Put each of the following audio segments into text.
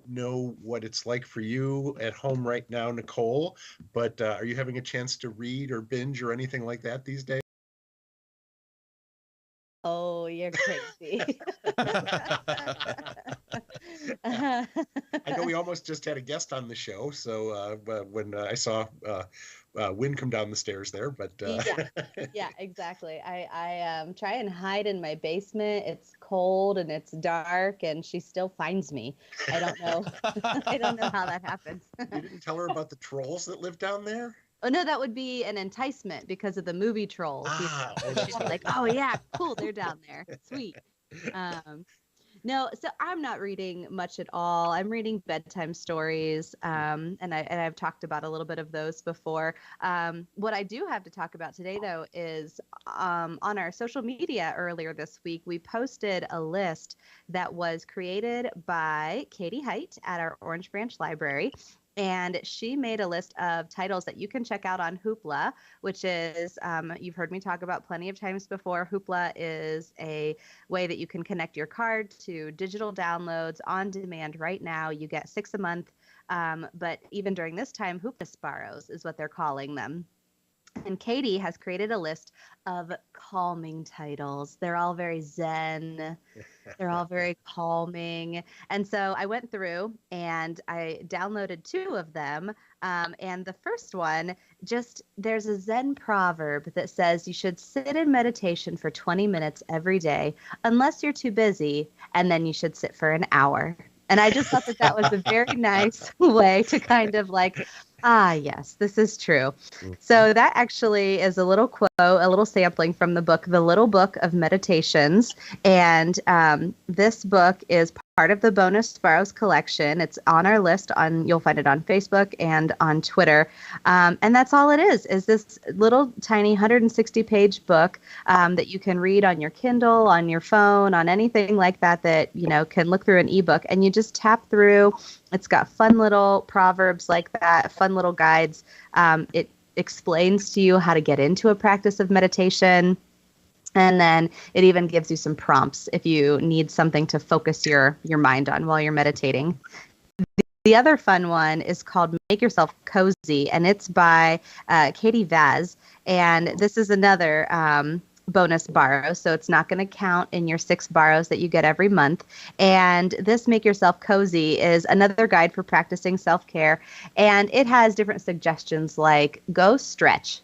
know what it's like for you at home right now, Nicole, but are you having a chance to read or binge or anything like that these days? Oh, you're crazy. I know we almost just had a guest on the show, so when I saw Win come down the stairs there, but Yeah, yeah, exactly. I try and hide in my basement. It's cold and it's dark, and she still finds me. I don't know. I don't know how that happens. you didn't tell her about the trolls that live down there? Oh no, that would be an enticement because of the movie Trolls. Oh, So that's she'd be right. like, "Oh yeah, cool, they're down there. Sweet." Um, No, so I'm not reading much at all. I'm reading bedtime stories, and I've talked about a little bit of those before. What I do have to talk about today, though, is on our social media earlier this week, we posted a list that was created by Katie Height at our Orange Branch Library. And she made a list of titles that you can check out on Hoopla, which is, you've heard me talk about plenty of times before. Hoopla is a way that you can connect your card to digital downloads on demand right now. You get 6 a month. But even during this time, Hoopla Sparrows is what they're calling them. And Katie has created a list of calming titles. They're all very zen. They're all very calming. And so I went through and I downloaded two of them. And the first one, just there's a Zen proverb that says you should sit in meditation for 20 minutes every day, unless you're too busy, and then you should sit for an hour. And I just thought that that was a very nice way to kind of like, ah, yes, this is true. Mhm. So that actually is a little quote, a little sampling from the book, The Little Book of Meditations. And this book is part of the Bonus Sparrows collection. It's on our list. You'll find it on Facebook and on Twitter. And that's all it is this little tiny 160-page book that you can read on your Kindle, on your phone, on anything like that can look through an ebook. And you just tap through. It's got fun little proverbs like that, fun little guides. It explains to you how to get into a practice of meditation. And then it even gives you some prompts if you need something to focus your mind on while you're meditating. The other fun one is called Make Yourself Cozy, and it's by Katie Vaz. And this is another bonus borrow, so it's not going to count in your 6 borrows that you get every month. And this Make Yourself Cozy is another guide for practicing self-care. And it has different suggestions like go stretch,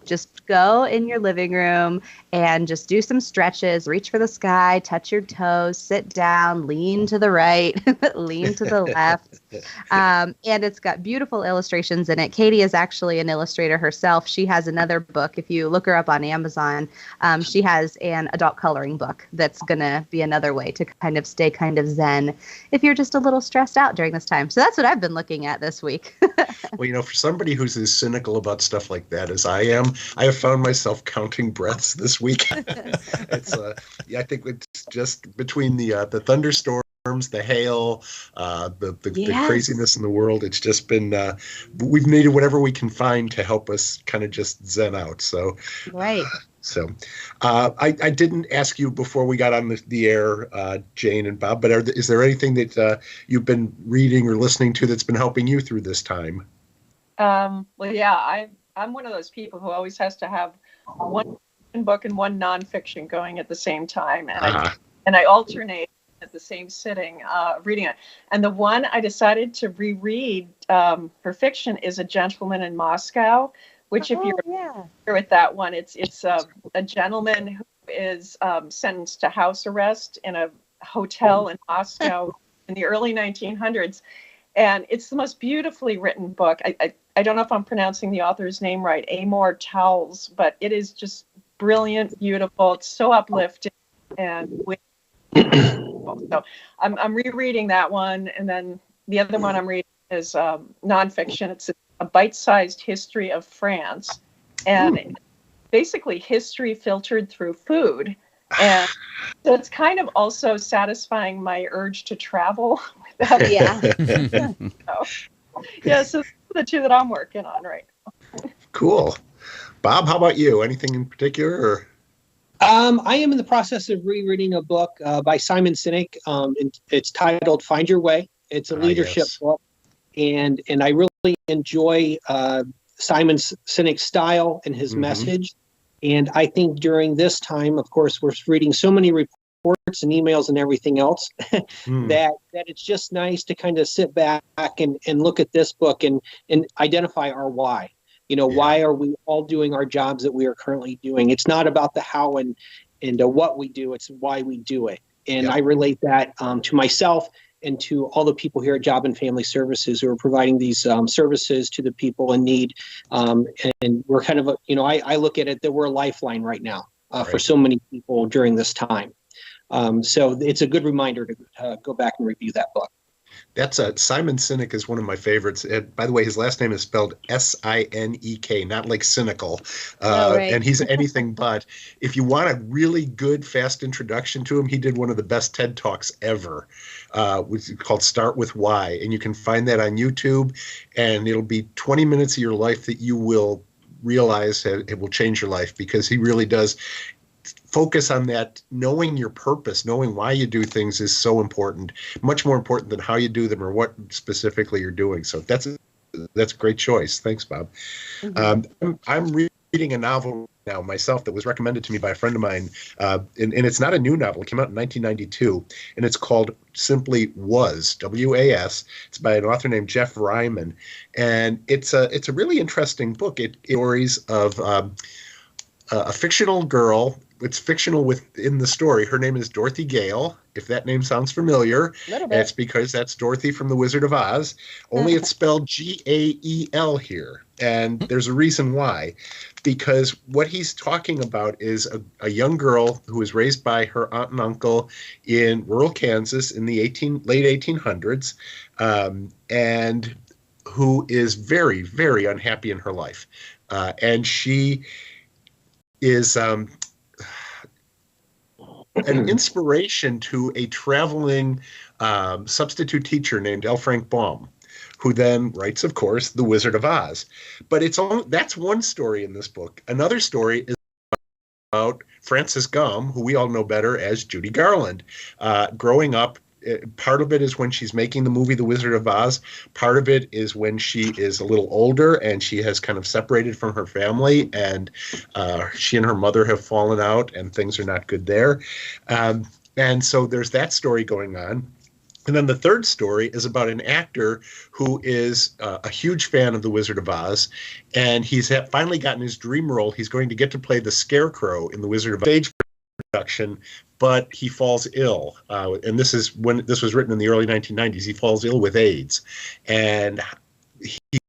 just go in your living room and just do some stretches, reach for the sky, touch your toes, sit down, lean to the right, lean to the left. And it's got beautiful illustrations in it. Katie is actually an illustrator herself. She has another book. If you look her up on Amazon, she has an adult coloring book that's going to be another way to kind of stay kind of zen if you're just a little stressed out during this time. So that's what I've been looking at this week. Well, for somebody who's as cynical about stuff like that as I am, I have found myself counting breaths this week. It's yeah, I think it's just between the thunderstorms, the hail, the Yes. craziness in the world. It's just been we've needed whatever we can find to help us kind of just zen out. So Right. so I didn't ask you before we got on the air, Jane and Bob, but is there anything that you've been reading or listening to that's been helping you through this time? Well, yeah, I'm one of those people who always has to have one book and one nonfiction going at the same time, and I alternate at the same sitting reading it. And the one I decided to reread for fiction is A Gentleman in Moscow, which if you're familiar with that one, it's a gentleman who is sentenced to house arrest in a hotel in Moscow in the early 1900s. And it's the most beautifully written book. I don't know if I'm pronouncing the author's name right, Amor Towles, but it is just brilliant, beautiful. It's so uplifting and so I'm rereading that one, and then the other one I'm reading is nonfiction. It's a bite-sized history of France, and basically history filtered through food. And so it's kind of also satisfying my urge to travel. Yeah. So the two that I'm working on right now. Cool. Bob, how about you? Anything in particular? Or? I am in the process of rereading a book by Simon Sinek. It's titled Find Your Way. It's a leadership Yes. book, and I really enjoy Simon Sinek's style and his message. And I think during this time, of course, we're reading so many reports and emails and everything else that it's just nice to kind of sit back and look at this book and identify our why. Why are we all doing our jobs that we are currently doing? It's not about the how and what we do, it's why we do it. And I relate that to myself and to all the people here at Job and Family Services who are providing these services to the people in need. And we're kind of, I look at it that we're a lifeline right now for so many people during this time. So it's a good reminder to go back and review that book. That's Simon Sinek is one of my favorites. By the way, his last name is spelled Sinek, not like cynical. And he's anything but. If you want a really good, fast introduction to him, he did one of the best TED Talks ever, which is called Start With Why. And you can find that on YouTube. And it'll be 20 minutes of your life that you will realize it will change your life, because he really does focus on that. Knowing your purpose, knowing why you do things is so important, much more important than how you do them or what specifically you're doing. So that's a great choice. Thanks, Bob. I'm reading a novel now myself that was recommended to me by a friend of mine, and it's not a new novel. It came out in 1992, and it's called simply Was, W-A-S. It's by an author named Jeff Ryman, and it's a really interesting book. It stories of a fictional girl. It's fictional within the story. Her name is Dorothy Gale. If that name sounds familiar, it's because that's Dorothy from The Wizard of Oz. Only it's spelled Gael here. And there's a reason why. Because what he's talking about is a young girl who was raised by her aunt and uncle in rural Kansas in the late 1800s, and who is very, very unhappy in her life. And she is an inspiration to a traveling substitute teacher named L. Frank Baum, who then writes, of course, The Wizard of Oz. But that's one story in this book. Another story is about Frances Gumm, who we all know better as Judy Garland, growing up. Part of it is when she's making the movie The Wizard of Oz. Part of it is when she is a little older and she has kind of separated from her family, and she and her mother have fallen out and things are not good there. And so there's that story going on. And then the third story is about an actor who is a huge fan of The Wizard of Oz, and he's finally gotten his dream role. He's going to get to play the Scarecrow in The Wizard of Oz stage production, but he falls ill. And this is when this was written in the early 1990s. He falls ill with AIDS. And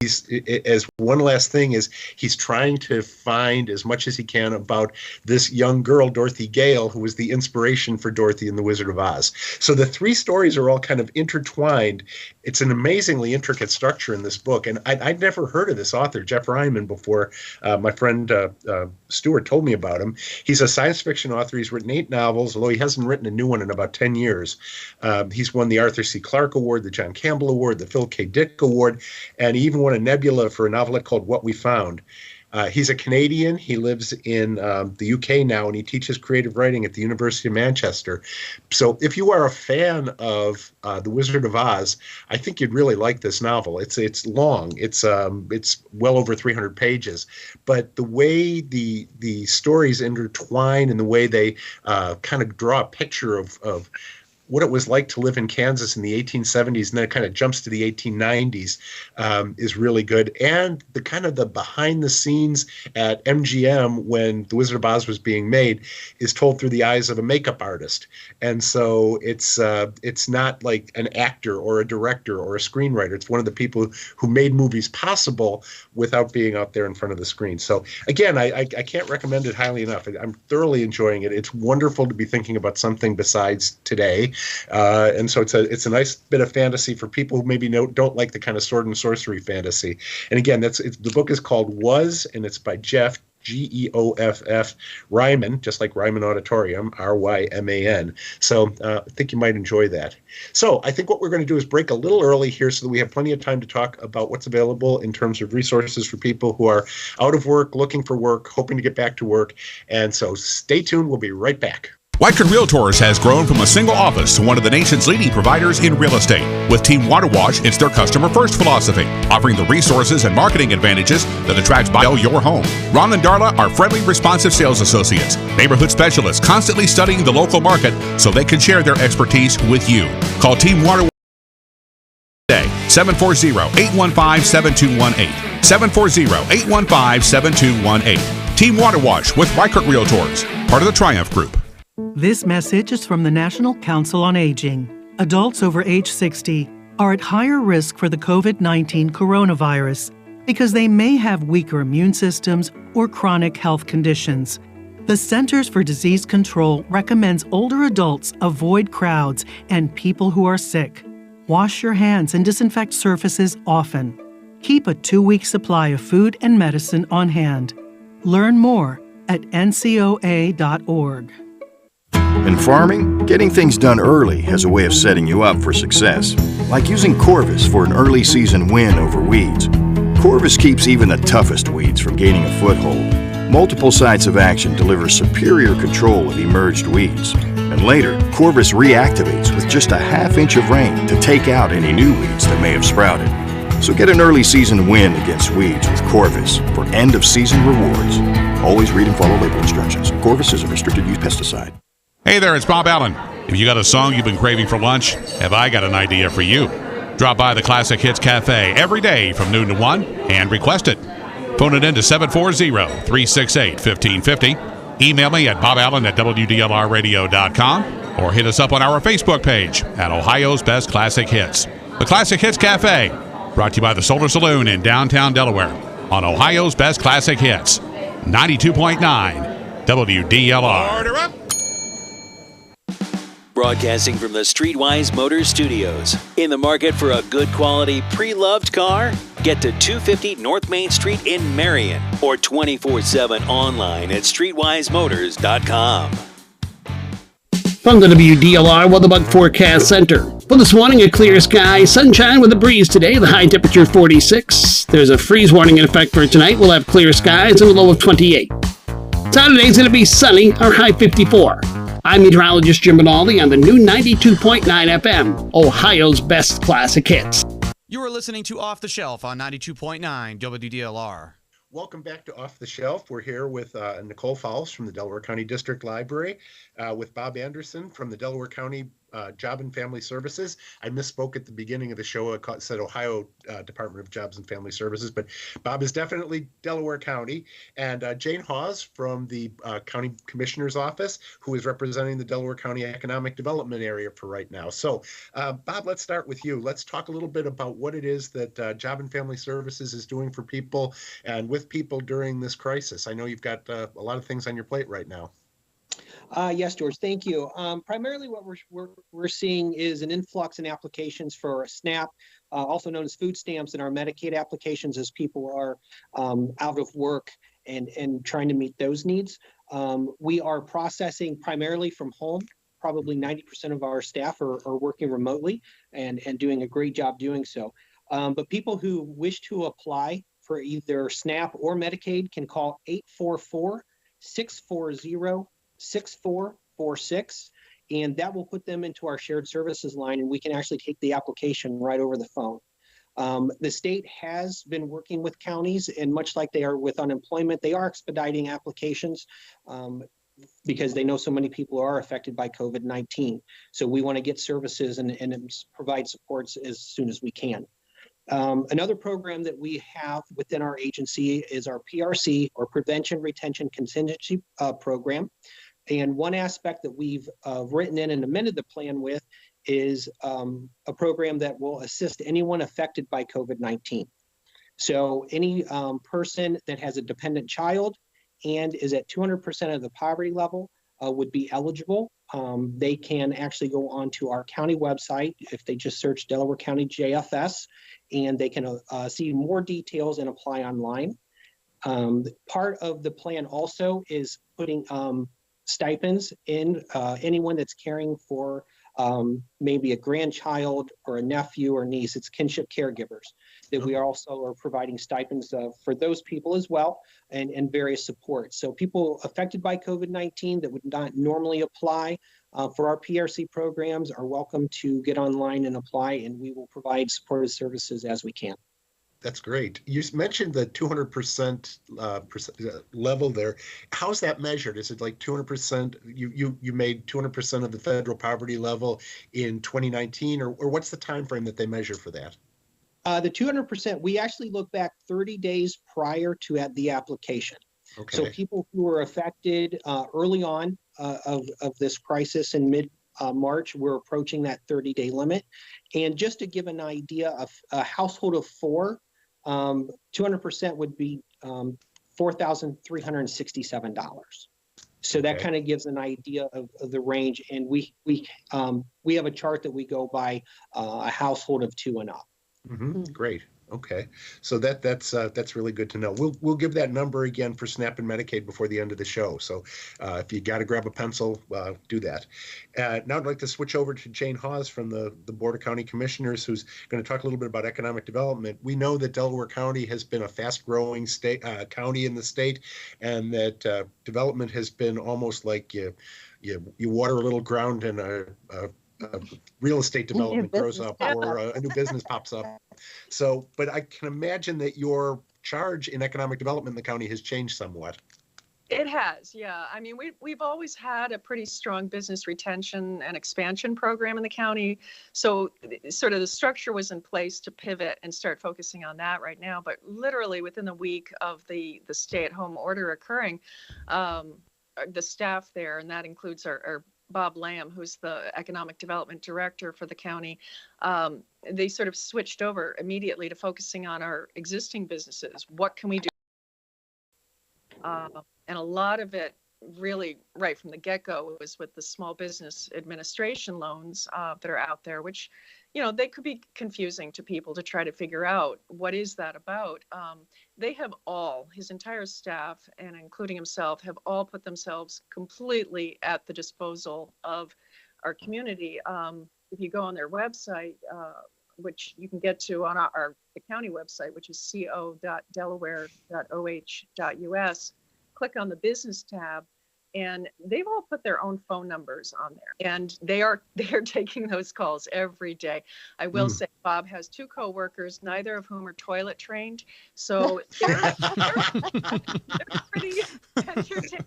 as one last thing is he's trying to find as much as he can about this young girl, Dorothy Gale, who was the inspiration for Dorothy in The Wizard of Oz. So the three stories are all kind of intertwined. It's an amazingly intricate structure in this book. And I'd never heard of this author, Jeff Ryman, before my friend Stuart told me about him. He's a science fiction author. He's written 8 novels, although he hasn't written a new one in about 10 years. He's won the Arthur C. Clarke Award, the John Campbell Award, the Phil K. Dick Award, and he even won a Nebula for a novelette called What We Found. He's a Canadian. He lives in the UK now, and he teaches creative writing at the University of Manchester. So if you are a fan of The Wizard of Oz, I think you'd really like this novel. It's long. It's well over 300 pages. But the way the stories intertwine and the way they kind of draw a picture of what it was like to live in Kansas in the 1870s, and then it kind of jumps to the 1890s, is really good. And the kind of the behind the scenes at MGM when The Wizard of Oz was being made is told through the eyes of a makeup artist. And so it's not like an actor or a director or a screenwriter. It's one of the people who made movies possible without being out there in front of the screen. So again, I can't recommend it highly enough. I'm thoroughly enjoying it. It's wonderful to be thinking about something besides today. And so it's a nice bit of fantasy for people who maybe don't like the kind of sword and sorcery fantasy. And again, the book is called Was, and it's by Jeff, Geoff Ryman, just like Ryman Auditorium, Ryman. So I think you might enjoy that. So I think what we're going to do is break a little early here so that we have plenty of time to talk about what's available in terms of resources for people who are out of work, looking for work, hoping to get back to work. And so stay tuned. We'll be right back. Wycott Realtors has grown from a single office to one of the nation's leading providers in real estate. With Team Water Wash, it's their customer-first philosophy, offering the resources and marketing advantages that attracts buy your home. Ron and Darla are friendly, responsive sales associates, neighborhood specialists constantly studying the local market so they can share their expertise with you. Call Team Water Wash today, 740-815-7218. 740-815-7218. Team Water Wash with Wycott Realtors, part of the Triumph Group. This message is from the National Council on Aging. Adults over age 60 are at higher risk for the COVID-19 coronavirus because they may have weaker immune systems or chronic health conditions. The Centers for Disease Control recommends older adults avoid crowds and people who are sick. Wash your hands and disinfect surfaces often. Keep a 2-week supply of food and medicine on hand. Learn more at ncoa.org. In farming, getting things done early has a way of setting you up for success, like using Corvus for an early season win over weeds. Corvus keeps even the toughest weeds from gaining a foothold. Multiple sites of action deliver superior control of emerged weeds. And later, Corvus reactivates with just a ½ inch of rain to take out any new weeds that may have sprouted. So get an early season win against weeds with Corvus for end of season rewards. Always read and follow label instructions. Corvus is a restricted use pesticide. Hey there, it's Bob Allen. If you got a song you've been craving for lunch, have I got an idea for you? Drop by the Classic Hits Cafe every day from noon to 1 and request it. Phone it in to 740-368-1550. Email me at boballen@wdlrradio.com or hit us up on our Facebook page at Ohio's Best Classic Hits. The Classic Hits Cafe, brought to you by the Solar Saloon in downtown Delaware on Ohio's Best Classic Hits, 92.9 WDLR. Order up! Broadcasting from the Streetwise Motors Studios. In the market for a good quality, pre-loved car? Get to 250 North Main Street in Marion or 24/7 online at streetwisemotors.com. From the WDLR Weather Bug Forecast Center. For this morning, a clear sky, sunshine with a breeze today, the high temperature 46. There's a freeze warning in effect for tonight. We'll have clear skies and a low of 28. Saturday's going to be sunny, our high 54. I'm meteorologist Jim Rinaldi on the new 92.9 FM, Ohio's Best Classic Hits. You are listening to Off the Shelf on 92.9 WDLR. Welcome back to Off the Shelf. We're here with Nicole Fowles from the Delaware County District Library, with Bob Anderson from the Delaware County Job and Family Services. I misspoke at the beginning of the show. I said Ohio Department of Jobs and Family Services, but Bob is definitely Delaware County. And Jane Hawes from the County Commissioner's Office, who is representing the Delaware County Economic Development Area for right now. So, Bob, let's start with you. Let's talk a little bit about what it is that Job and Family Services is doing for people and with people during this crisis. I know you've got a lot of things on your plate right now. Yes, George, thank you. Primarily what we're seeing is an influx in applications for SNAP, also known as food stamps, and our Medicaid applications as people are out of work and trying to meet those needs. We are processing primarily from home. Probably 90% of our staff are working remotely and doing a great job doing so. But people who wish to apply for either SNAP or Medicaid can call 844-640-6446, and that will put them into our shared services line, and we can actually take the application right over the phone. The state has been working with counties, and much like they are with unemployment, they are expediting applications because they know so many people are affected by COVID-19. So we want to get services and provide supports as soon as we can. Another program that we have within our agency is our PRC, or Prevention Retention Contingency Program. And one aspect that we've written in and amended the plan with is a program that will assist anyone affected by COVID-19. So any person that has a dependent child and is at 200% of the poverty level would be eligible. They can actually go onto our county website if they just search Delaware County JFS, and they can see more details and apply online. Part of the plan also is putting stipends in anyone that's caring for maybe a grandchild or a nephew or niece. It's kinship caregivers that we also are providing stipends for those people as well, and various supports. So people affected by COVID-19 that would not normally apply for our PRC programs are welcome to get online and apply, and we will provide supportive services as we can. That's great. You mentioned the 200% level there. How's that measured? Is it like 200%? You made 200% of the federal poverty level in 2019, or what's the time frame that they measure for that? The 200%, we actually look back 30 days prior to the application. Okay. So people who were affected early on of this crisis in mid-March, we're approaching that 30-day limit. And just to give an idea, of a household of 4, 200% would be $4,367. So that kind of gives an idea of the range. And we have a chart that we go by a household of 2 and up. Mm-hmm. Great. Okay, so that's really good to know. We'll give that number again for SNAP and Medicaid before the end of the show. So if you got to grab a pencil, do that. Now I'd like to switch over to Jane Hawes from the Board of County Commissioners, who's going to talk a little bit about economic development. We know that Delaware County has been a fast-growing state county in the state, and that development has been almost like you water a little ground and a real estate development grows up, or a new business pops up. So, but I can imagine that your charge in economic development in the county has changed somewhat. It has, yeah. I mean, we've always had a pretty strong business retention and expansion program in the county. So sort of the structure was in place to pivot and start focusing on that right now. But literally within the week of the stay-at-home order occurring, the staff there, and that includes our Bob Lamb, who's the economic development director for the county, they sort of switched over immediately to focusing on our existing businesses. What can we do? And a lot of it really right from the get-go was with the small business administration loans that are out there, which, they could be confusing to people to try to figure out what is that about. They have his entire staff, and including himself, have all put themselves completely at the disposal of our community. If you go on their website, which you can get to on the county website, which is co.delaware.oh.us, click on the business tab, and they've all put their own phone numbers on there, and they are taking those calls every day. I will say Bob has 2 coworkers, neither of whom are toilet trained, so they're pretty entertaining.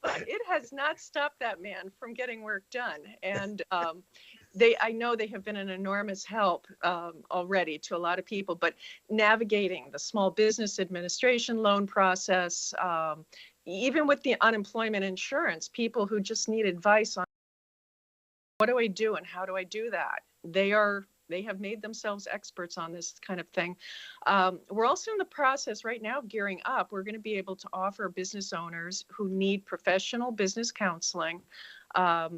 But it has not stopped that man from getting work done, and I know they have been an enormous help already to a lot of people. But navigating the small business administration loan process, even with the unemployment insurance, people who just need advice on what do I do and how do I do that, they have made themselves experts on this kind of thing. We're also in the process right now of gearing up. We're going to be able to offer business owners who need professional business counseling a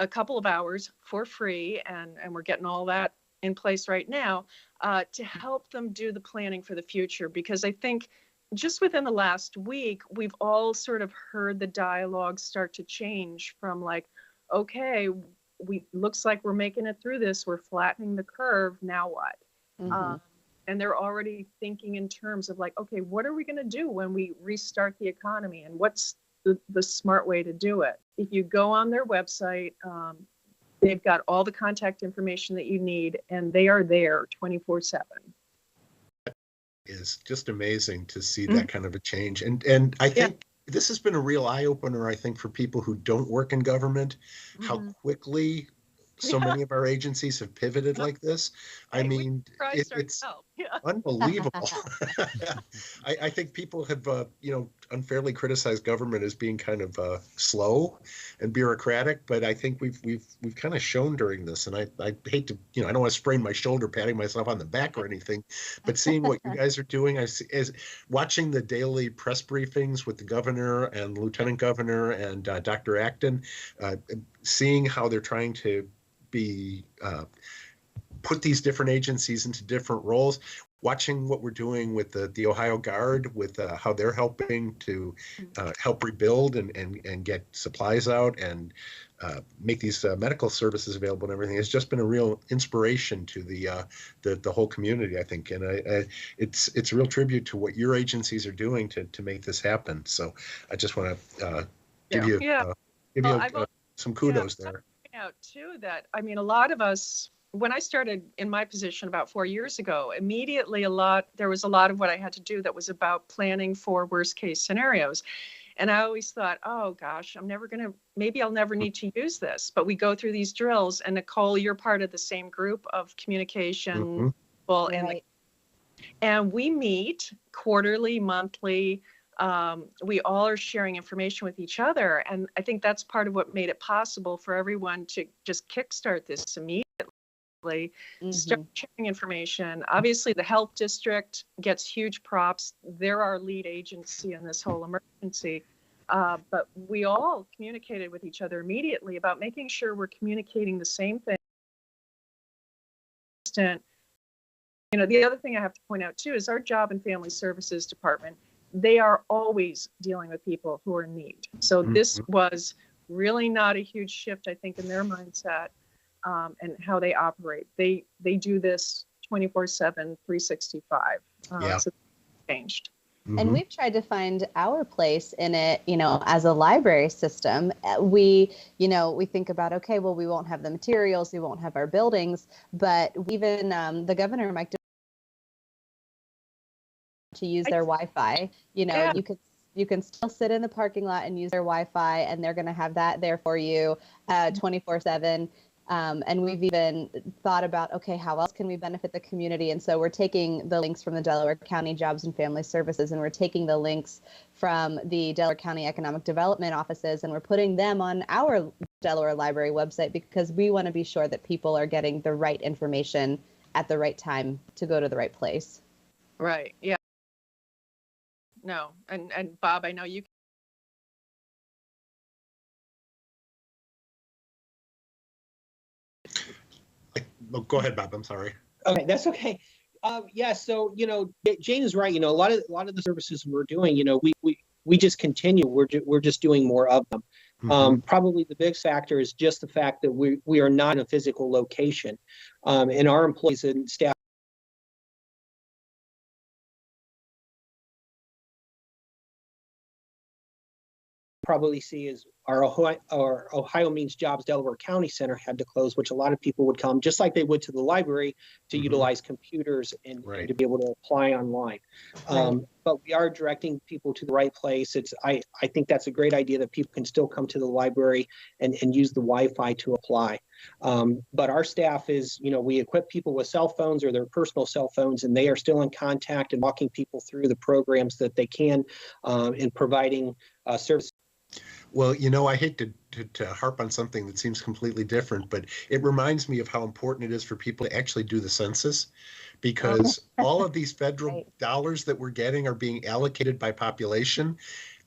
couple of hours for free, and we're getting all that in place right now to help them do the planning for the future. Because I think just within the last week, we've all sort of heard the dialogue start to change from like, okay, looks like we're making it through this. We're flattening the curve. Now what? And they're already thinking in terms of like, okay, what are we going to do when we restart the economy, and what's the smart way to do it? If you go on their website, they've got all the contact information that you need, and they are there 24/7. Is just amazing to see that kind of a change. And I think this has been a real eye-opener, I think, for people who don't work in government, how quickly so many of our agencies have pivoted like this. I mean, it's unbelievable. I think people have, unfairly criticized government as being kind of slow and bureaucratic, but I think we've kind of shown during this, and I hate to, I don't want to sprain my shoulder patting myself on the back or anything, but seeing what you guys are doing, is watching the daily press briefings with the governor and Lieutenant Governor and Dr. Acton, seeing how they're trying to be put these different agencies into different roles. Watching what we're doing with the Ohio Guard, with how they're helping to help rebuild and get supplies out and make these medical services available and everything, has just been a real inspiration to the whole community, I think. And it's a real tribute to what your agencies are doing to make this happen. So I just want to give you some kudos there. Out too that I mean, a lot of us, when I started in my position about 4 years ago, immediately there was a lot of what I had to do that was about planning for worst case scenarios. And I always thought, oh gosh, maybe I'll never need to use this. But we go through these drills, and Nicole, you're part of the same group of communication people, and we meet quarterly, monthly. We all are sharing information with each other. And I think that's part of what made it possible for everyone to just kickstart this immediately. Start sharing information. Obviously, the health district gets huge props. They're our lead agency in this whole emergency. But we all communicated with each other immediately about making sure we're communicating the same thing. You know, the other thing I have to point out too is our Job and Family Services Department. They are always dealing with people who are in need. So this was really not a huge shift, I think, in their mindset. And how they operate. They do this 24/7, 365. So it's changed. And we've tried to find our place in it, you know, as a library system. We think about, okay, well, we won't have the materials, we won't have our buildings, but even the governor, Mike, to use their Wi-Fi, you can still sit in the parking lot and use their Wi-Fi, and they're going to have that there for you 24/7. And we've even thought about, okay, how else can we benefit the community? And so we're taking the links from the Delaware County Jobs and Family Services, and we're taking the links from the Delaware County Economic Development offices, and we're putting them on our Delaware Library website because we want to be sure that people are getting the right information at the right time to go to the right place. Right. Yeah. No. And Bob, I know you. Go ahead, Bob. I'm sorry. Okay, that's okay. So Jane is right. A lot of the services we're doing, we just continue. We're just doing more of them. Probably the biggest factor is just the fact that we are not in a physical location, and our employees and staff probably see is our Ohio Means Jobs Delaware County Center had to close, which a lot of people would come, just like they would to the library, to utilize computers and to be able to apply online. But we are directing people to the right place. I think that's a great idea that people can still come to the library and use the Wi-Fi to apply. But our staff is, we equip people with cell phones or their personal cell phones, and they are still in contact and walking people through the programs that they can in providing service. Well, I hate to harp on something that seems completely different, but it reminds me of how important it is for people to actually do the census, because all of these federal dollars that we're getting are being allocated by population.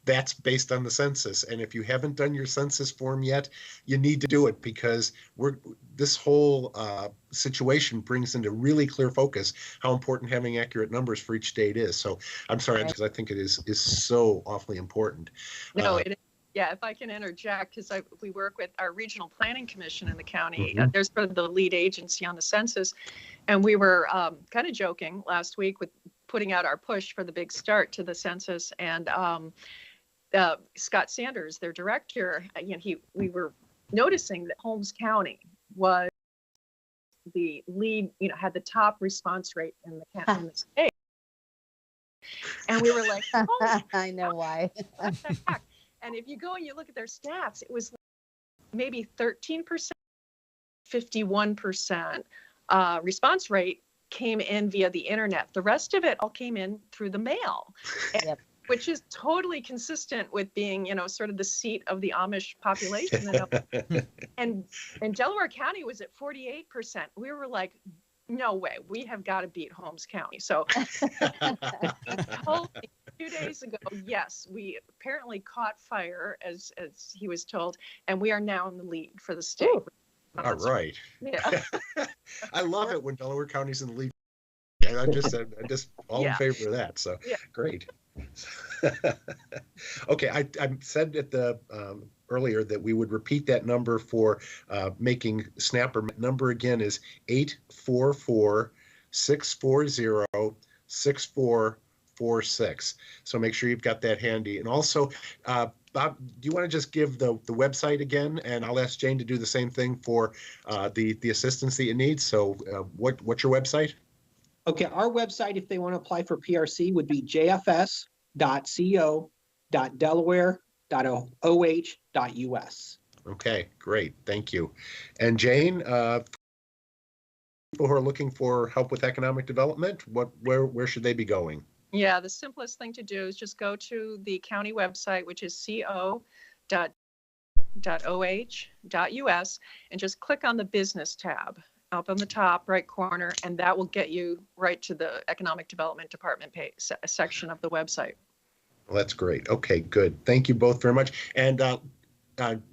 That's based on the census. And if you haven't done your census form yet, you need to do it, because this whole situation brings into really clear focus how important having accurate numbers for each state is. So I'm sorry, because I think it is so awfully important. No, it is. Yeah, if I can interject, because we work with our regional planning commission in the county. There's sort of the lead agency on the census. And we were kind of joking last week with putting out our push for the big start to the census. And Scott Sanders, their director, we were noticing that Holmes County was the lead, had the top response rate in the state. And we were like, oh, I know why. What the heck? And if you go and you look at their stats, it was maybe 13%, 51% response rate came in via the internet. The rest of it all came in through the mail, which is totally consistent with being, sort of the seat of the Amish population. And Delaware County was at 48%. We were like, no way, we have got to beat Holmes County. So 2 days ago, yes, we apparently caught fire, as he was told, and we are now in the lead for the state. All right. Yeah. I love it when Delaware County's in the lead. I just all in favor of that. So Yeah. great. Okay, I said at the earlier that we would repeat that number for making Snapper. Number again is 844-640-6446. So make sure you've got that handy. And also, Bob, do you want to just give the website again? And I'll ask Jane to do the same thing for the assistance that you need. So what's your website? Okay, our website, if they want to apply for PRC, would be jfs.co.delaware.oh.us. Okay, great. Thank you. And Jane, people who are looking for help with economic development, where should they be going? Yeah, the simplest thing to do is just go to the county website, which is co.oh.us, and just click on the business tab up on the top right corner, and that will get you right to the economic development department section of the website. Well, that's great. Okay, good. Thank you both very much. And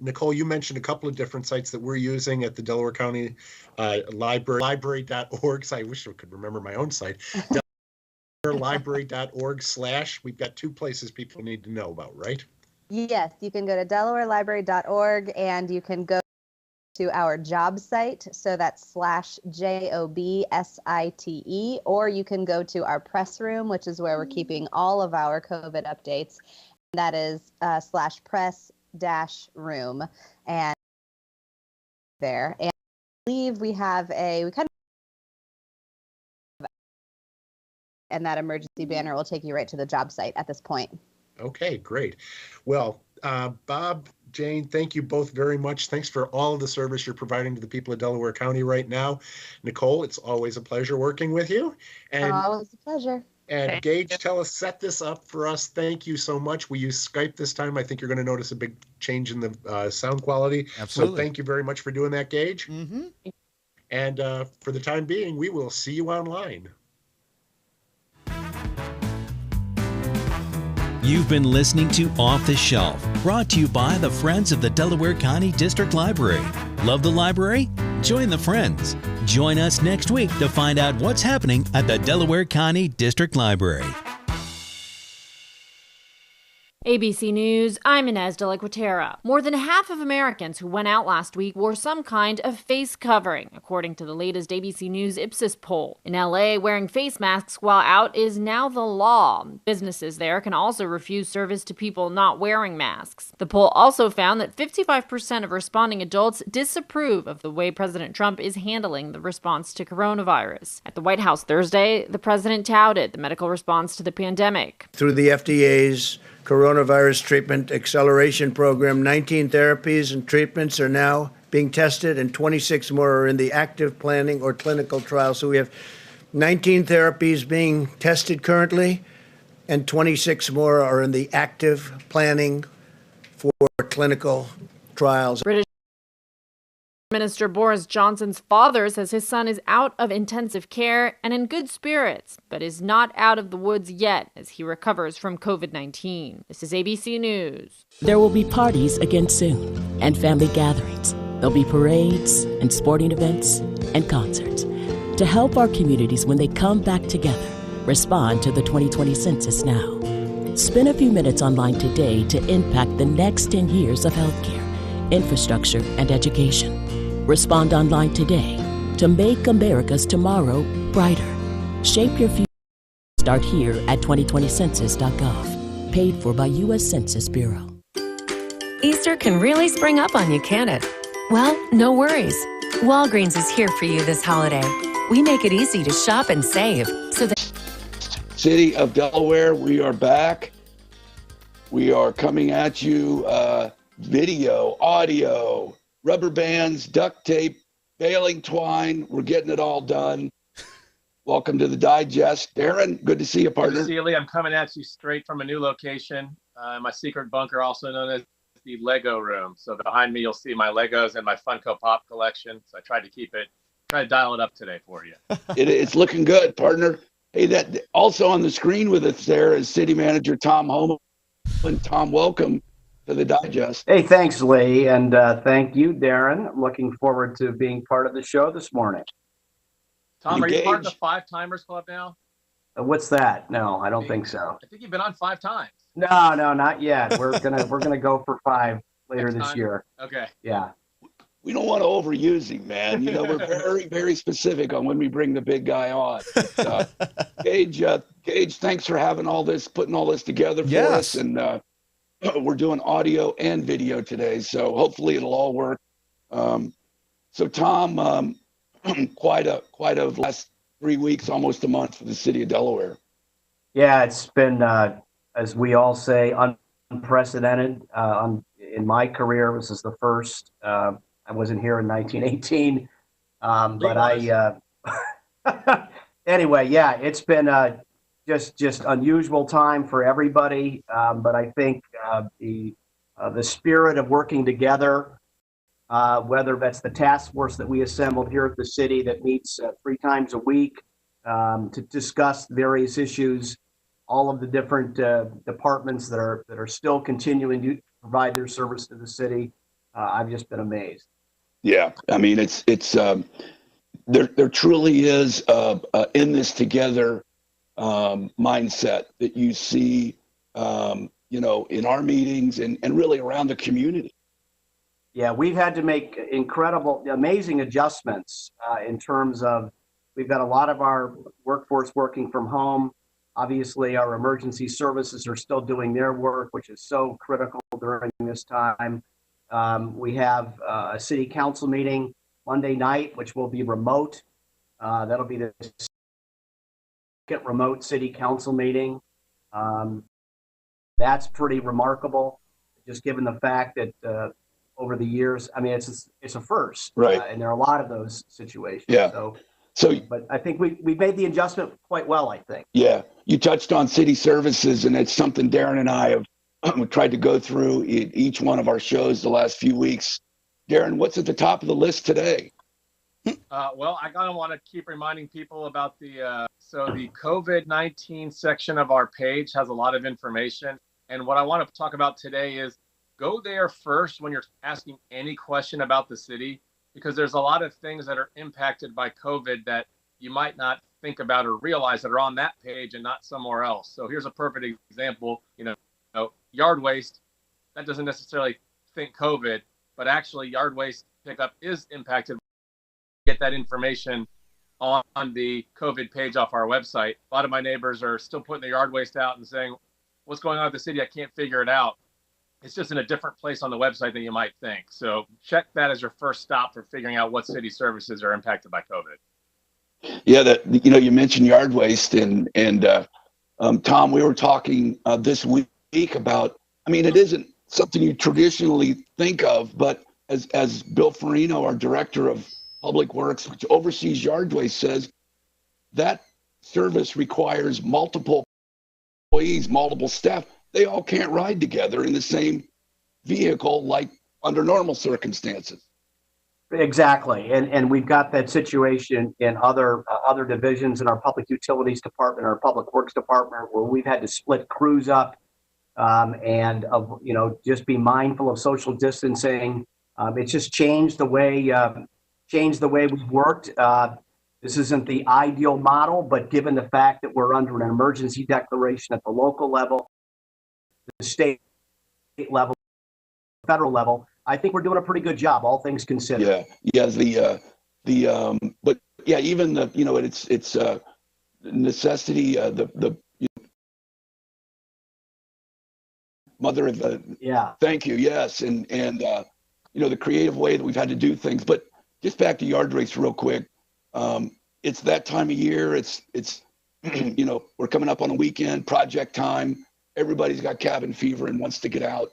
Nicole, you mentioned a couple of different sites that we're using at the Delaware County library.org. I wish I could remember my own site. Library.org/ we've got two places people need to know about, right? Yes, you can go to delawarelibrary.org and you can go to our job site. So that's /JOBSITE, or you can go to our press room, which is where we're keeping all of our COVID updates. That is /press-room. And there. And I believe we kind of, and that emergency banner will take you right to the job site at this point. Okay, great. Well, Bob, Jane, thank you both very much. Thanks for all of the service you're providing to the people of Delaware County right now. Nicole, it's always a pleasure working with you. And always a pleasure. And Gage, set this up for us. Thank you so much. We use Skype this time. I think you're going to notice a big change in the sound quality. Absolutely. So thank you very much for doing that, Gage. Mm-hmm. And for the time being, we will see you online. You've been listening to Off the Shelf, brought to you by the Friends of the Delaware County District Library. Love the library? Join the Friends. Join us next week to find out what's happening at the Delaware County District Library. ABC News, I'm Inez de la Quatera. More than half of Americans who went out last week wore some kind of face covering, according to the latest ABC News Ipsos poll. In LA, wearing face masks while out is now the law. Businesses there can also refuse service to people not wearing masks. The poll also found that 55% of responding adults disapprove of the way President Trump is handling the response to coronavirus. At the White House Thursday, the president touted the medical response to the pandemic. Through the FDA's Coronavirus Treatment Acceleration Program, 19 therapies and treatments are now being tested, and 26 more are in the active planning or clinical trial. So we have 19 therapies being tested currently, and 26 more are in the active planning for clinical trials. British Minister Boris Johnson's father says his son is out of intensive care and in good spirits, but is not out of the woods yet as he recovers from COVID-19. This is ABC News. There will be parties again soon, and family gatherings. There'll be parades and sporting events and concerts. To help our communities when they come back together, respond to the 2020 census now. Spend a few minutes online today to impact the next 10 years of healthcare, infrastructure, and education. Respond online today to make America's tomorrow brighter. Shape your future. Start here at 2020census.gov. Paid for by U.S. Census Bureau. Easter can really spring up on you, can it? Well, no worries. Walgreens is here for you this holiday. We make it easy to shop and save so that... City of Delaware, we are back. We are coming at you video, audio, rubber bands, duct tape, baling twine. We're getting it all done. Welcome to the digest. Darren, good to see you, partner. Good to see you, Lee. I'm coming at you straight from a new location. My secret bunker, also known as the Lego room. So behind me, you'll see my Legos and my Funko Pop collection. So I tried to try to dial it up today for you. It's looking good, partner. Hey, that also on the screen with us there is City Manager Tom Holman. Tom, welcome. to the digest. Hey, thanks, Lee, and thank you, Darren. I'm looking forward to being part of the show this morning. Tom, are you part of the 5 Timers Club now? What's that? No, I don't think so. I think you've been on 5 times. No, not yet. We're gonna go for 5 later this year. Okay. Yeah. We don't want to overuse him, man. You know, we're very, very specific on when we bring the big guy on. Gage, thanks for having putting all this together for us. And we're doing audio and video today, so hopefully it'll all work. So Tom, quite a last 3 weeks, almost a month for the city of Delaware. Yeah, it's been, as we all say, unprecedented. In my career, this is the first. I wasn't here in 1918, but anyway, yeah, it's been just unusual time for everybody. But I think the spirit of working together, whether that's the task force that we assembled here at the city that meets 3 times a week to discuss various issues, all of the different departments that are still continuing to provide their service to the city. I've just been amazed. Yeah, I mean, it's there truly is in this together mindset that you see, you know, in our meetings and really around the community. Yeah, we've had to make amazing adjustments in terms of we've got a lot of our workforce working from home. Obviously, our emergency services are still doing their work, which is so critical during this time. We have a city council meeting Monday night, which will be remote. That'll be the second remote city council meeting. That's pretty remarkable, just given the fact that over the years, I mean, it's a first, right? And there are a lot of those situations. Yeah. So, but I think we made the adjustment quite well, I think. Yeah, you touched on city services, and it's something Darren and I have tried to go through in each one of our shows the last few weeks. Darren, what's at the top of the list today? Well, I kind of want to keep reminding people about the COVID-19 section of our page has a lot of information. And what I want to talk about today is go there first when you're asking any question about the city, because there's a lot of things that are impacted by COVID that you might not think about or realize that are on that page and not somewhere else. So here's a perfect example, yard waste, that doesn't necessarily think COVID, but actually yard waste pickup is impacted. Get that information on the COVID page off our website. A lot of my neighbors are still putting their yard waste out and saying, what's going on with the city? I can't figure it out. It's just in a different place on the website than you might think. So check that as your first stop for figuring out what city services are impacted by COVID. Yeah, you mentioned yard waste and Tom, we were talking this week about, I mean, it isn't something you traditionally think of, but as Bill Farino, our director of Public Works, which oversees yard waste, says, that service requires multiple employees, multiple staff. They all can't ride together in the same vehicle like under normal circumstances. Exactly, and we've got that situation in other divisions in our public utilities department, our public works department, where we've had to split crews up, and just be mindful of social distancing. It's just changed the way we've worked. This isn't the ideal model, but given the fact that we're under an emergency declaration at the local level, the state level, federal level, I think we're doing a pretty good job, all things considered. Yeah. But yeah, even it's necessity. The mother of the. Yeah. Thank you. Yes, and the creative way that we've had to do things. But just back to yard waste real quick. It's that time of year. It's we're coming up on a weekend, project time. Everybody's got cabin fever and wants to get out.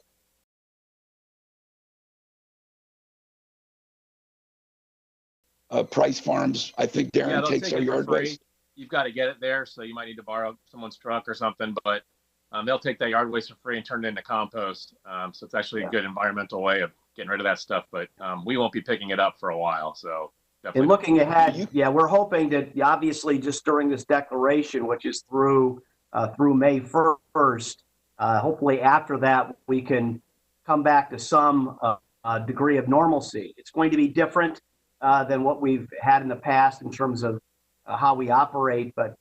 Price Farms, I think Darren takes our yard waste. You've got to get it there, so you might need to borrow someone's truck or something, but they'll take that yard waste for free and turn it into compost. So it's actually a good environmental way of getting rid of that stuff, but we won't be picking it up for a while. So definitely. And looking ahead, we're hoping that obviously just during this declaration, which is through May 1st, hopefully after that we can come back to some degree of normalcy. It's going to be different than what we've had in the past in terms of how we operate, but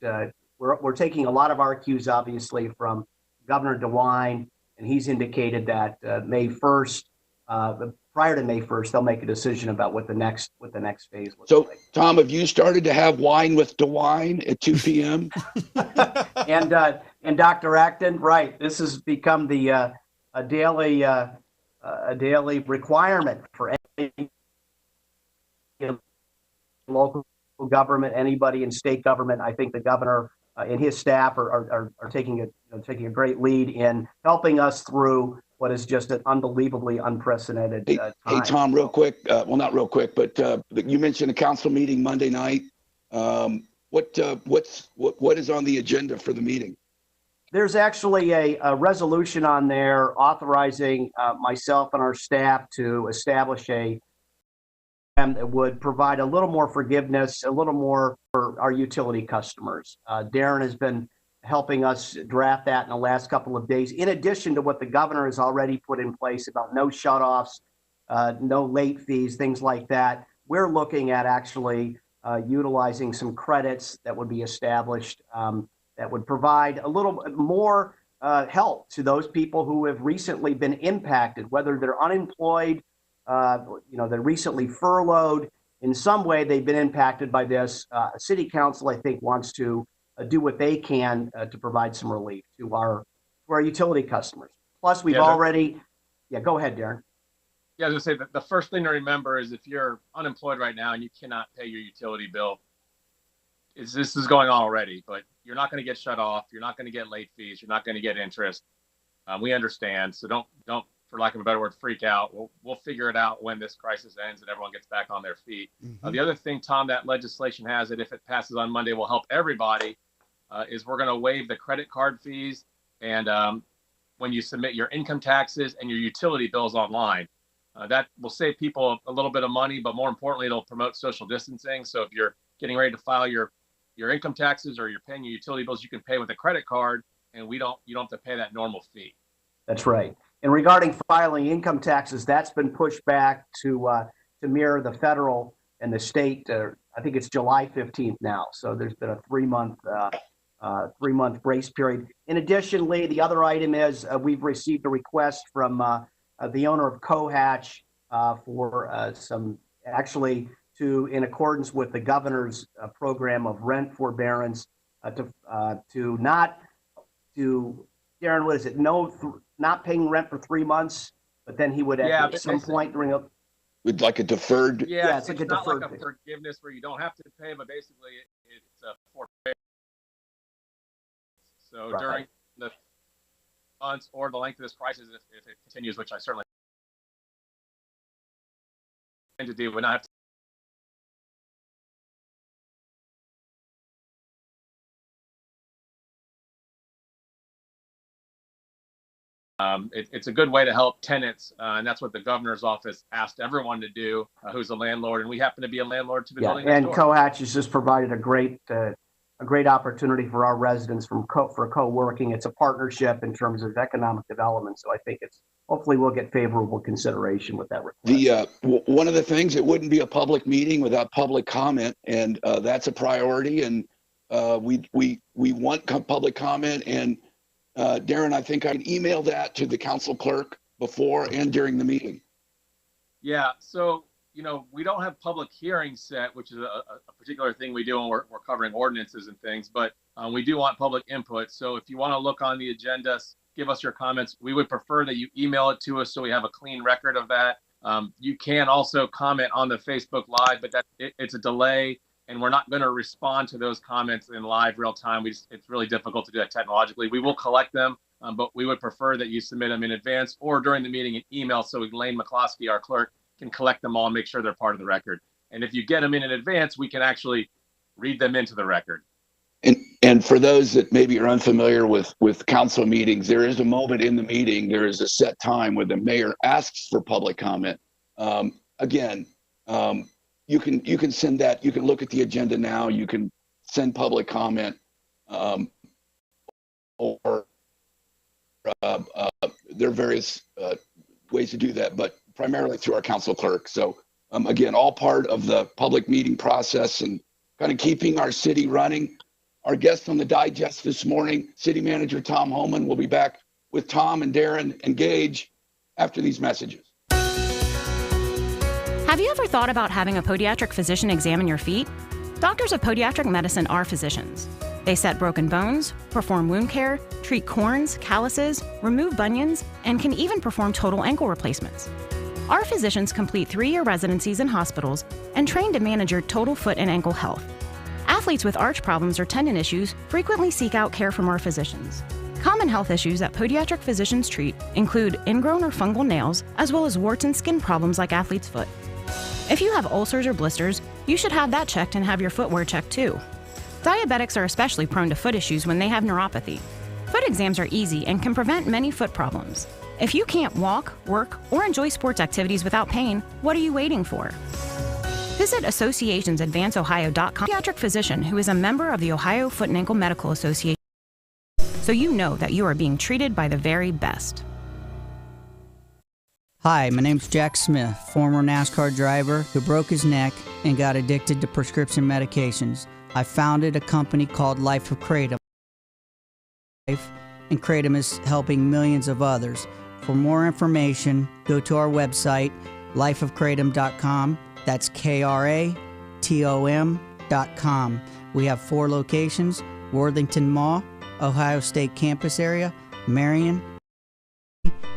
we're taking a lot of our cues, obviously, from Governor DeWine, and he's indicated that May 1st, prior to May 1st, they'll make a decision about what the next phase looks like. Tom, have you started to have wine with DeWine at 2 p.m.? And Dr. Acton, right? This has become the a daily requirement for any local government, anybody in state government. I think the governor and his staff are taking a great lead in helping us through what is just an unbelievably unprecedented time. Hey, Tom, real quick. Well, not real quick, but you mentioned a council meeting Monday night. What is on the agenda for the meeting? There's actually a resolution on there authorizing myself and our staff to establish a program that would provide a little more forgiveness, a little more for our utility customers. Darren has been helping us draft that in the last couple of days, in addition to what the governor has already put in place about no shutoffs, no late fees, things like that. We're looking at actually utilizing some credits that would be established that would provide a little more help to those people who have recently been impacted, whether they're unemployed, they're recently furloughed. In some way, they've been impacted by this. City Council, I think, wants to do what they can to provide some relief to our utility customers. Plus, we've already. Yeah, go ahead, Darren. Yeah, I was gonna say that the first thing to remember is if you're unemployed right now and you cannot pay your utility bill, this is going on already, but you're not going to get shut off. You're not going to get late fees. You're not going to get interest. We understand. So don't, for lack of a better word, freak out. We'll figure it out when this crisis ends and everyone gets back on their feet. Mm-hmm. The other thing, Tom, that legislation has that if it passes on Monday will help everybody is we're going to waive the credit card fees. And when you submit your income taxes and your utility bills online, that will save people a little bit of money, but more importantly, it'll promote social distancing. So if you're getting ready to file your income taxes or you're paying your utility bills, you can pay with a credit card, and you don't have to pay that normal fee. That's right. And regarding filing income taxes, that's been pushed back to mirror the federal and the state. I think it's July 15th now. So there's been a 3-month grace period. In addition, Lee, the other item is we've received a request from the owner of Cohatch for some actually to, in accordance with the governor's program of rent forbearance, to not do, Darren, what is it? Not paying rent for 3 months, but then he would at some point during a with like a deferred. Yeah, it's like a deferred. Not like a forgiveness where you don't have to pay, but basically it's a forbearance. So during the months or the length of this crisis, if it continues, which I certainly intend to do, would not have to. It's a good way to help tenants, and that's what the governor's office asked everyone to do who's a landlord, and we happen to be a landlord to the building next door. Cohatch has just provided a great opportunity for our residents for co-working. It's a partnership in terms of economic development, so I think hopefully we'll get favorable consideration with that request. One of the things, it wouldn't be a public meeting without public comment, and that's a priority, and we want public comment. And Darren, I think I'd email that to the council clerk before and during the meeting. Yeah, so, we don't have public hearings set, which is a particular thing we do when we're covering ordinances and things, but we do want public input. So if you want to look on the agenda, give us your comments. We would prefer that you email it to us so we have a clean record of that. You can also comment on the Facebook Live, but it's a delay, and we're not going to respond to those comments in live real time. It's really difficult to do that technologically. We will collect them, but we would prefer that you submit them in advance or during the meeting in email so Elaine McCloskey, our clerk, can collect them all and make sure they're part of the record. And if you get them in advance, we can actually read them into the record. And for those that maybe are unfamiliar with council meetings, there is a moment in the meeting, there is a set time where the mayor asks for public comment. You can send that. You can look at the agenda now. You can send public comment, or there are various ways to do that, but primarily through our council clerk. So again, all part of the public meeting process and kind of keeping our city running. Our guest on the digest this morning, City Manager Tom Holman, will be back with Tom and Darren and Gage after these messages. Have you ever thought about having a podiatric physician examine your feet? Doctors of podiatric medicine are physicians. They set broken bones, perform wound care, treat corns, calluses, remove bunions, and can even perform total ankle replacements. Our physicians complete 3-year residencies in hospitals and train to manage your total foot and ankle health. Athletes with arch problems or tendon issues frequently seek out care from our physicians. Common health issues that podiatric physicians treat include ingrown or fungal nails, as well as warts and skin problems like athlete's foot. If you have ulcers or blisters, you should have that checked and have your footwear checked too. Diabetics are especially prone to foot issues when they have neuropathy. Foot exams are easy and can prevent many foot problems. If you can't walk, work, or enjoy sports activities without pain, what are you waiting for? Visit associationsadvanceohio.com. Pediatric physician who is a member of the Ohio Foot and Ankle Medical Association, so you know that you are being treated by the very best. Hi, my name's Jack Smith, former NASCAR driver who broke his neck and got addicted to prescription medications. I founded a company called Life of Kratom. And Kratom is helping millions of others. For more information, go to our website, lifeofkratom.com. That's KRATOM.com. We have 4 locations: Worthington Mall, Ohio State Campus area, Marion,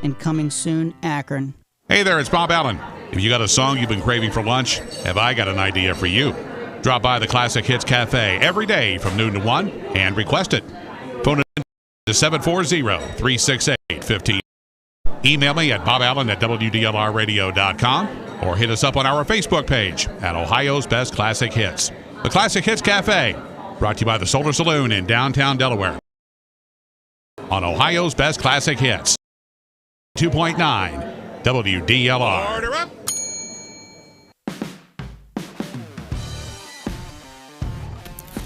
and coming soon, Akron. Hey there, it's Bob Allen. If you got a song you've been craving for lunch, have I got an idea for you. Drop by the Classic Hits Cafe every day from noon to 1 and request it. Phone it to 740-368-15. Email me at boballen@wdlrradio.com or hit us up on our Facebook page at Ohio's Best Classic Hits. The Classic Hits Cafe, brought to you by the Solar Saloon in downtown Delaware. On Ohio's Best Classic Hits, 2.9 WDLR. Order up.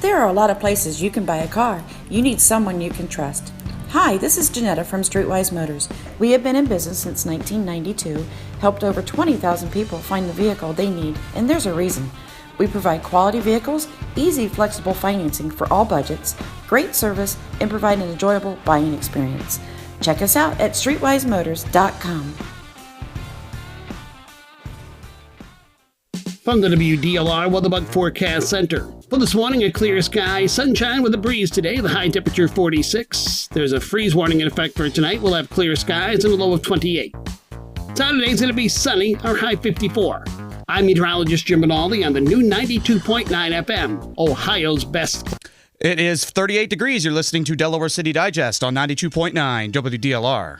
There are a lot of places you can buy a car. You need someone you can trust. Hi, this is Janetta from Streetwise Motors. We have been in business since 1992, helped over 20,000 people find the vehicle they need, and there's a reason. We provide quality vehicles, easy, flexible financing for all budgets, great service, and provide an enjoyable buying experience. Check us out at streetwisemotors.com. From the WDLR Weather Bug Forecast Center. For this morning, a clear sky, sunshine with a breeze today, the high temperature 46. There's a freeze warning in effect for tonight. We'll have clear skies and a low of 28. Saturday's going to be sunny, our high 54. I'm meteorologist Jim Rinaldi on the new 92.9 FM, Ohio's best. It is 38 degrees. You're listening to Delaware City Digest on 92.9 WDLR.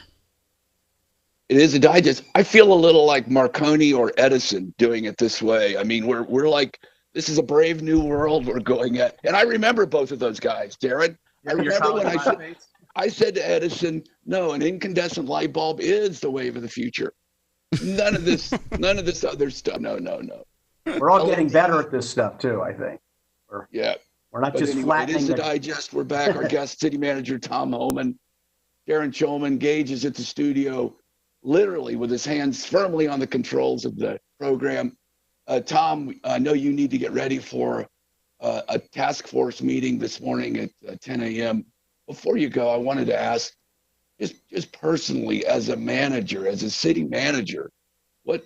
It is a digest. I feel a little like Marconi or Edison doing it this way. I mean, we're like, this is a brave new world we're going at. And I remember both of those guys, Darren. I remember when I said to Edison, no, an incandescent light bulb is the wave of the future. None of this other stuff. No. We're all getting better at this stuff too, I think. We're not just flattening. It is the digest. We're back. Our guest, City Manager Tom Holman, Darren Cholman. Gage is at the studio, literally with his hands firmly on the controls of the program. Tom, I know you need to get ready for a task force meeting this morning at 10 a.m. Before you go, I wanted to ask, just personally, as a manager, as a city manager, what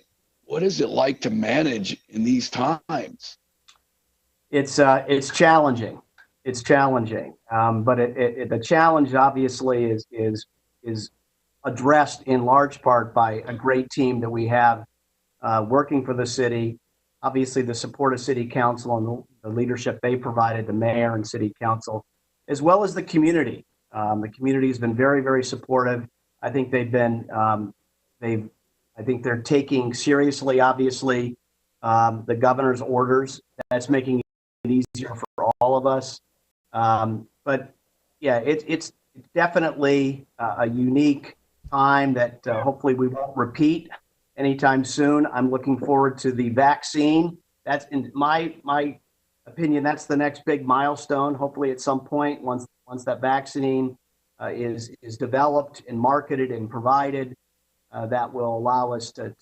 is it like to manage in these times? It's challenging. It's challenging, but the challenge obviously is addressed in large part by a great team that we have working for the city. Obviously, the support of City Council and the leadership they provided, the mayor and City Council, as well as the community. The community has been very, very supportive. I think they've been, I think they're taking seriously, obviously, the governor's orders. That's making it easier for all of us. But yeah, it's definitely a unique time that hopefully we won't repeat anytime soon. I'm looking forward to the vaccine. That's in my opinion, that's the next big milestone. Hopefully at some point, once that vaccine is developed and marketed and provided, that will allow us to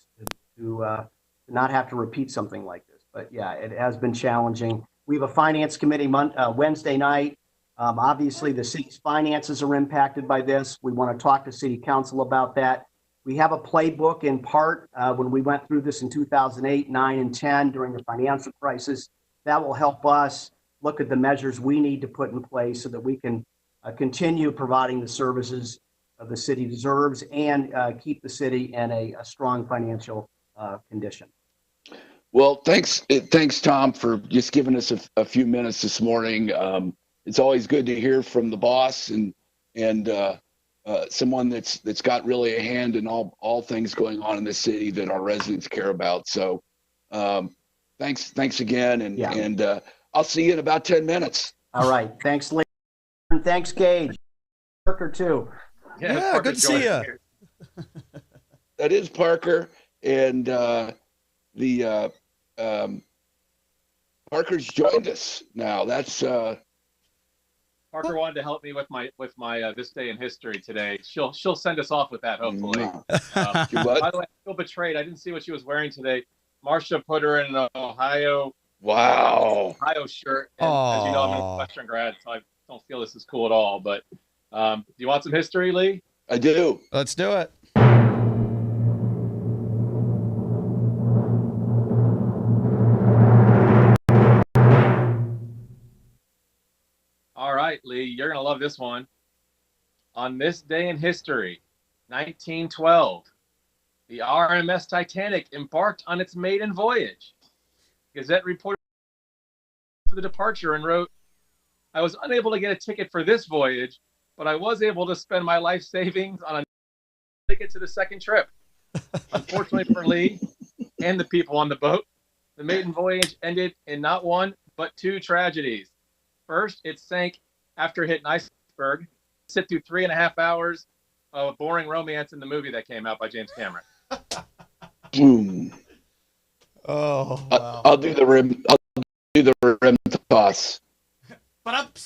not have to repeat something like this. But yeah, it has been challenging. We have a finance committee Wednesday night. Obviously, the city's finances are impacted by this. We want to talk to city council about that. We have a playbook in part when we went through this in 2008, 9, and 10 during the financial crisis. That will help us look at the measures we need to put in place so that we can continue providing the services the city deserves and keep the city in a strong financial condition. Well, thanks, Tom, for just giving us a few minutes this morning. It's always good to hear from the boss and someone that's got really a hand in all things going on in the city that our residents care about. So, thanks again, and I'll see you in about 10 minutes. All right, thanks, Lee. And thanks, Gage. Parker too. Yeah, good to see you. That is Parker, and Parker's joined us now. That's Parker wanted to help me with my this day in history today. She'll send us off with that, hopefully. By the way, I feel betrayed. I didn't see what she was wearing today. Marcia put her in an Ohio shirt. And as you know, I'm a Western grad, so I don't feel this is cool at all. But do you want some history, Lee? I do. Let's do it. All right, Lee, you're going to love this one. On this day in history, 1912, the RMS Titanic embarked on its maiden voyage. Gazette reported for the departure and wrote, "I was unable to get a ticket for this voyage, but I was able to spend my life savings on a ticket to the second trip." Unfortunately for Lee and the people on the boat, the maiden voyage ended in not one, but two tragedies. First, it sank after it hit an iceberg. Sit through 3.5 hours of boring romance in the movie that came out by James Cameron. Boom. Oh, wow. I'll do the rim toss.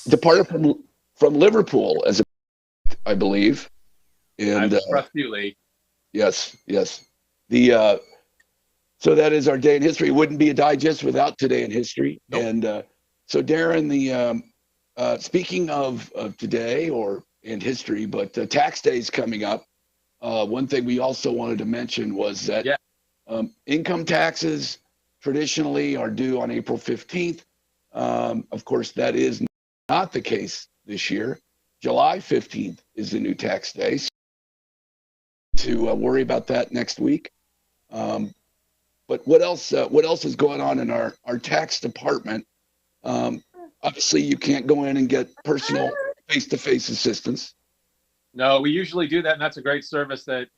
Departed from Liverpool, I believe. And I trust you, Lee. Yes. So that is our day in history. It wouldn't be a digest without today in history. Nope. And so Darren, speaking of today or in history, but tax day is coming up. One thing we also wanted to mention was that income taxes traditionally are due on April 15th. Of course, that is not the case this year. July 15th is the new tax day. So to worry about that next week. But what else is going on in our tax department? Obviously, you can't go in and get personal face-to-face assistance. No, we usually do that, and that's a great service that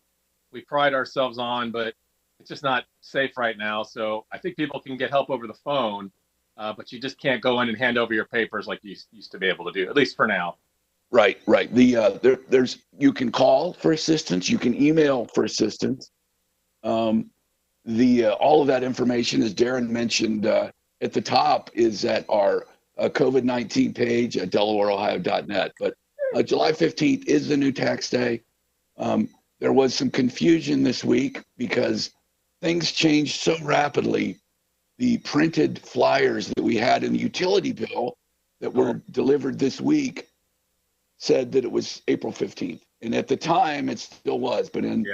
we pride ourselves on, but it's just not safe right now. So I think people can get help over the phone, but you just can't go in and hand over your papers like you used to be able to do, at least for now. Right. There's you can call for assistance, you can email for assistance. All of that information, as Darren mentioned at the top, is at our COVID-19 page at DelawareOhio.net. But July 15th is the new tax day. There was some confusion this week because things changed so rapidly. The printed flyers that we had in the utility bill that were delivered this week said that it was April 15th. And at the time, it still was. But in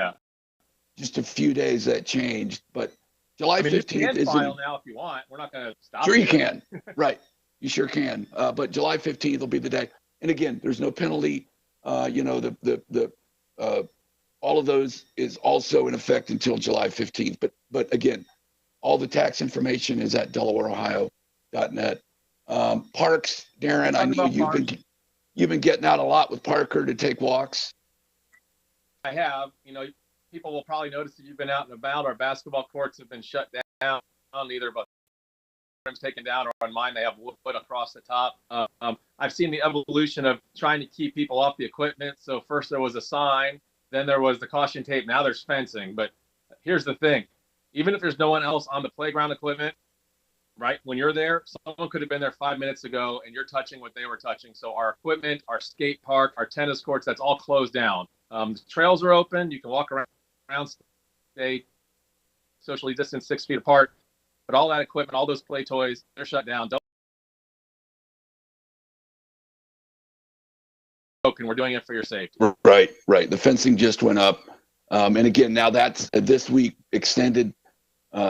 just a few days, that changed. But July 15th you can is file now if you want. We're not going to stop. Sure, you can. Right. You sure can. But July 15th will be the day. And again, there's no penalty. All of those is also in effect until July 15th. But again, all the tax information is at DelawareOhio.net. Parks, Darren, I know you've been getting out a lot with Parker to take walks. I have. People will probably notice that you've been out and about. Our basketball courts have been shut down, either but taken down, or on mine they have wood across the top. I've seen the evolution of trying to keep people off the equipment. So first there was a sign, then there was the caution tape. Now there's fencing. But here's the thing: even if there's no one else on the playground equipment, right? When you're there, someone could have been there 5 minutes ago, and you're touching what they were touching. So our equipment, our skate park, our tennis courts, that's all closed down. The trails are open. You can walk around ground state, socially distanced 6 feet apart. But all that equipment, all those play toys, they're shut down. And we're doing it for your safety. Right. The fencing just went up. And again, now that's this week extended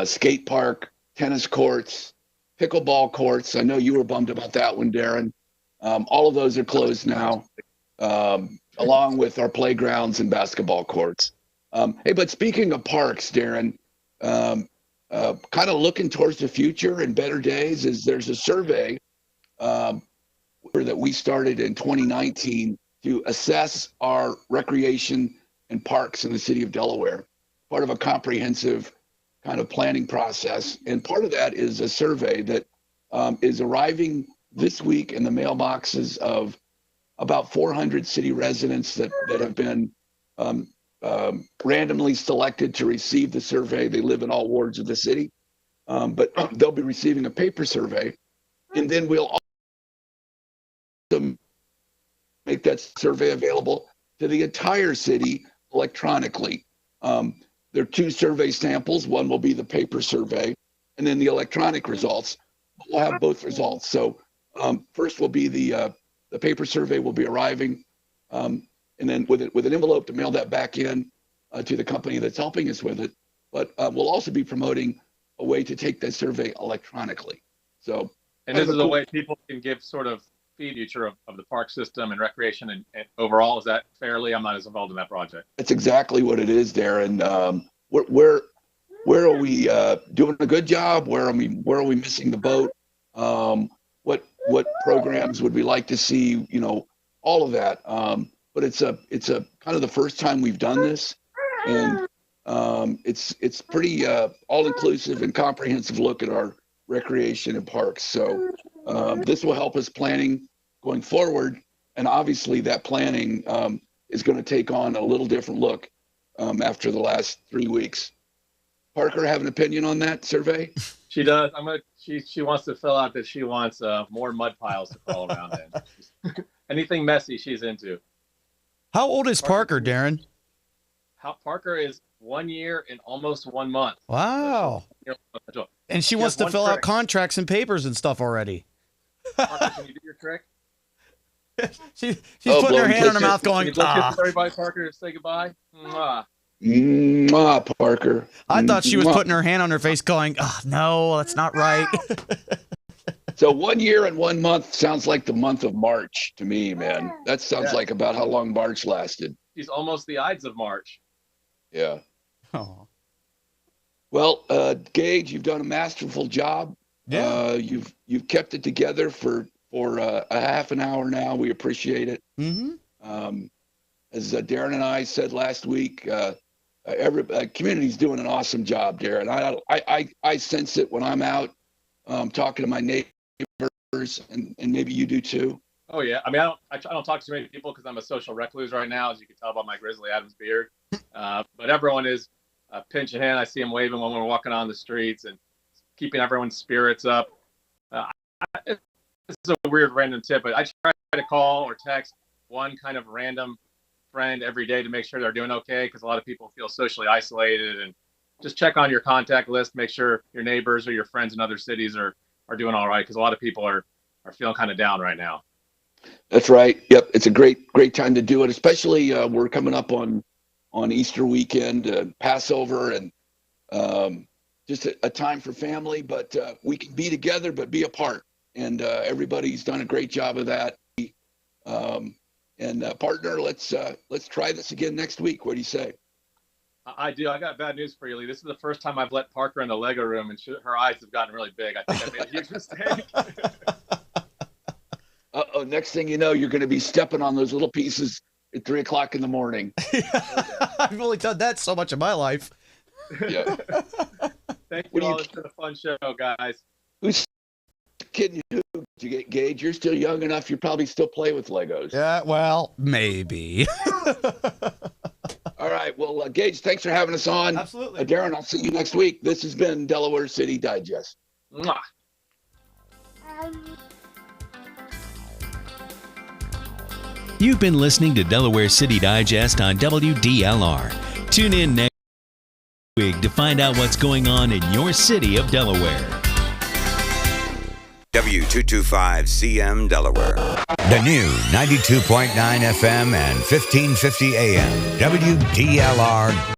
skate park, tennis courts, pickleball courts. I know you were bummed about that one, Darren. All of those are closed now, along with our playgrounds and basketball courts. Hey, but speaking of parks, Darren, kind of looking towards the future and better days, is there's a survey that we started in 2019 to assess our recreation and parks in the city of Delaware, part of a comprehensive kind of planning process. And part of that is a survey that is arriving this week in the mailboxes of about 400 city residents that have been randomly selected to receive the survey. They live in all wards of the city, but they'll be receiving a paper survey. And then we'll also make that survey available to the entire city electronically. There are 2 survey samples. One will be the paper survey, and then the electronic results. We'll have both results. So first will be the paper survey will be arriving, and then with an envelope to mail that back in to the company that's helping us with it. But we'll also be promoting a way to take that survey electronically. So, and this is a way people can give sort of future of the park system and recreation and overall. Is that fairly? I'm not as involved in that project. That's exactly what it is, Darren. Where are we doing a good job? Where are we missing the boat? What programs would we like to see? All of that. But it's a kind of the first time we've done this, and it's pretty all inclusive and comprehensive look at our recreation and parks. So this will help us planning going forward, and obviously that planning is going to take on a little different look after the last 3 weeks. Parker, have an opinion on that survey? She does. She wants to fill out that she wants more mud piles to crawl around in. Anything messy, she's into. How old is Parker, Darren? Parker is 1 year and almost 1 month. Wow. And she wants to fill out contracts and papers and stuff already. Parker, can you do your trick? She's putting her hand on her mouth going, ah. Everybody, Parker, say goodbye. Mwah. Mwah, Parker. I thought she was putting her hand on her face going, oh, no, that's not right. So 1 year and 1 month sounds like the month of March to me, man. That sounds like about how long March lasted. She's almost the Ides of March. Yeah. Oh. Well, Gage, you've done a masterful job. Yeah. You've kept it together for a half an hour now. We appreciate it. Mm-hmm. As Darren and I said last week, every community's doing an awesome job, Darren. I sense it when I'm out talking to my neighbors, and maybe you do too. Oh yeah, I mean, I don't talk to many people because I'm a social recluse right now, as you can tell by my Grizzly Adams beard. But everyone is pinching hand. I see them waving when we're walking on the streets and keeping everyone's spirits up. This is a weird random tip, but I try to call or text one kind of random friend every day to make sure they're doing okay, because a lot of people feel socially isolated. And just check on your contact list, make sure your neighbors or your friends in other cities are doing all right, because a lot of people are feeling kind of down right now. That's right. Yep, it's a great time to do it, especially we're coming up on Easter weekend, Passover, and just a time for family. But we can be together, but be apart. And everybody's done a great job of that. And partner, let's try this again next week. What do you say? I do. I got bad news for you, Lee. This is the first time I've let Parker in the Lego room, and her eyes have gotten really big. I think I made a huge mistake. Uh-oh, next thing you know, you're going to be stepping on those little pieces at 3 o'clock in the morning. I've only done that so much in my life. Yeah. Thank you all. It's been a fun show, guys. Who's kidding you? To get Gage, you're still young enough. You probably still play with Legos. Yeah, well, maybe. All right. Well, Gage, thanks for having us on. Absolutely. Darren, I'll see you next week. This has been Delaware City Digest. Mwah. You've been listening to Delaware City Digest on WDLR. Tune in next week to find out what's going on in your city of Delaware. W225CM Delaware. The new 92.9 FM and 1550 AM WDLR